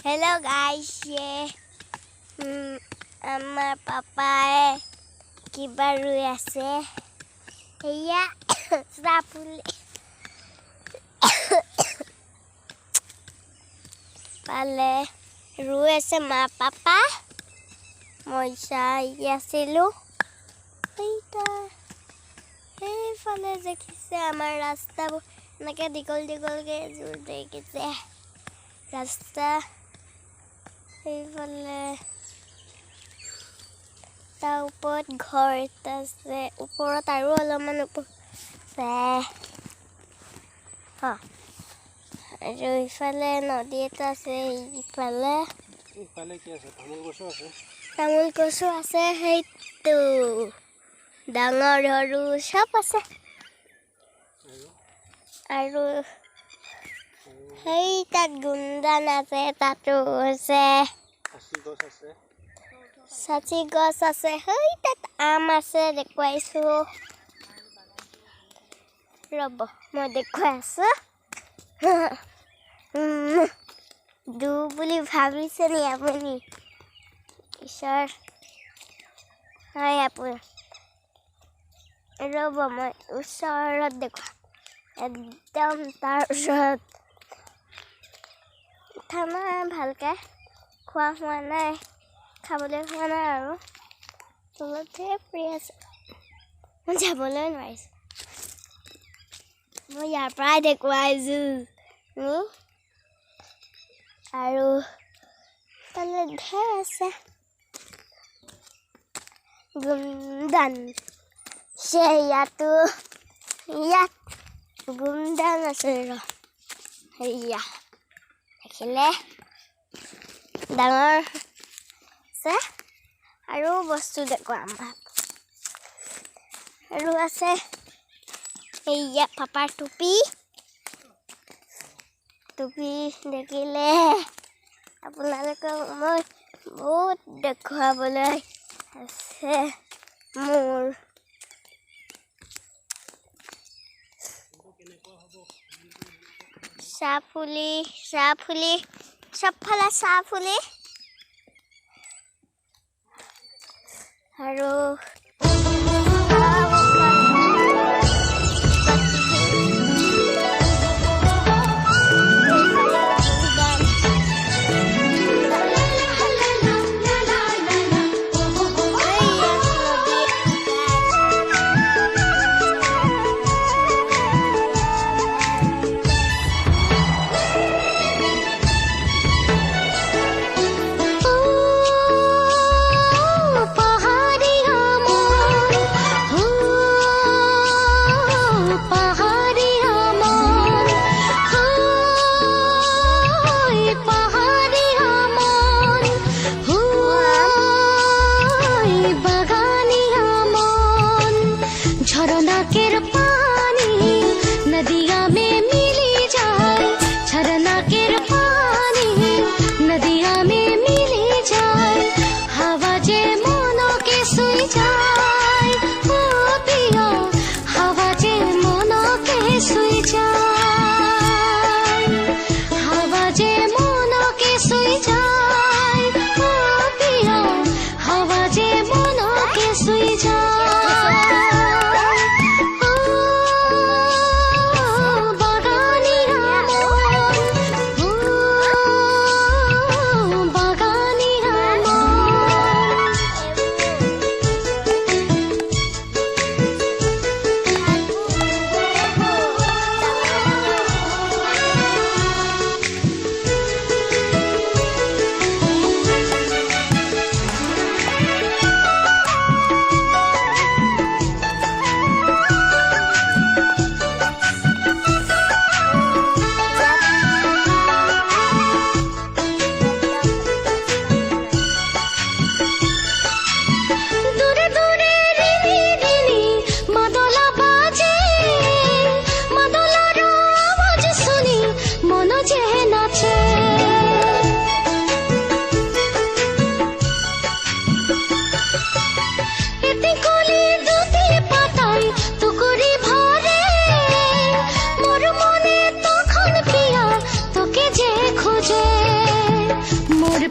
hello guys ये আমাৰ পাপায়ে কিবা ৰুই আছে এয়া চাপুলি পালে ৰুই আছে মা পাপা মই চাই আছিলো এইটা এইফালে দেখিছে আমাৰ ৰাস্তাবোৰ এনেকৈ দীঘল দীঘলকৈ জোৰ দেখিছে ৰাস্তা এইফালে তাৰ ওপৰত ঘৰ এটা আছে ওপৰত আৰু অলপমান ওপৰত আৰু ইফালে নদী এটা আছে ইফালে কি আছে তামোল গছো আছে সেইটো ডাঙৰ সৰু সব আছে আৰু সেই তাত গুণ্ডান আছে তাতো আছে সাচি গছ আছে সেই তাত আম আছে দেখুৱাইছোঁ ৰ'ব মই দেখুৱাই আছোঁ দু বুলি ভাবিছে নি আপুনি ঈশ্বৰ হয় আপুনি ৰ'ব মই ওচৰত দেখুৱাম একদম তাৰ ওচৰত খানা ভালকৈ খোৱা হোৱা নাই খাবলৈ হোৱা নাই আৰু তলতহে ফ্ৰী আছে মই যাবলৈ নোৱাৰিছোঁ মই ইয়াৰ পৰাই দেখুৱাইছোঁ আৰু তালে ঢেৰ আছে গুমদান ইয়াত গুমদান আছে সেয়া দেখিলে ডাঙৰ আছে আৰু বস্তু দেখুৱাম আৰু আছে এয়া পাপাৰ টুপি দেখিলে আপোনালোকক মই বহুত দেখুৱাবলৈ আছে মোৰ চাহফুলি চবফালে চাহফুলি আৰু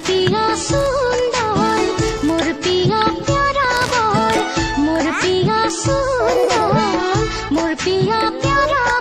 पिया सुंदर मोर पिया प्यारा बर मोर पिया सुंदर मोर पिया प्यारा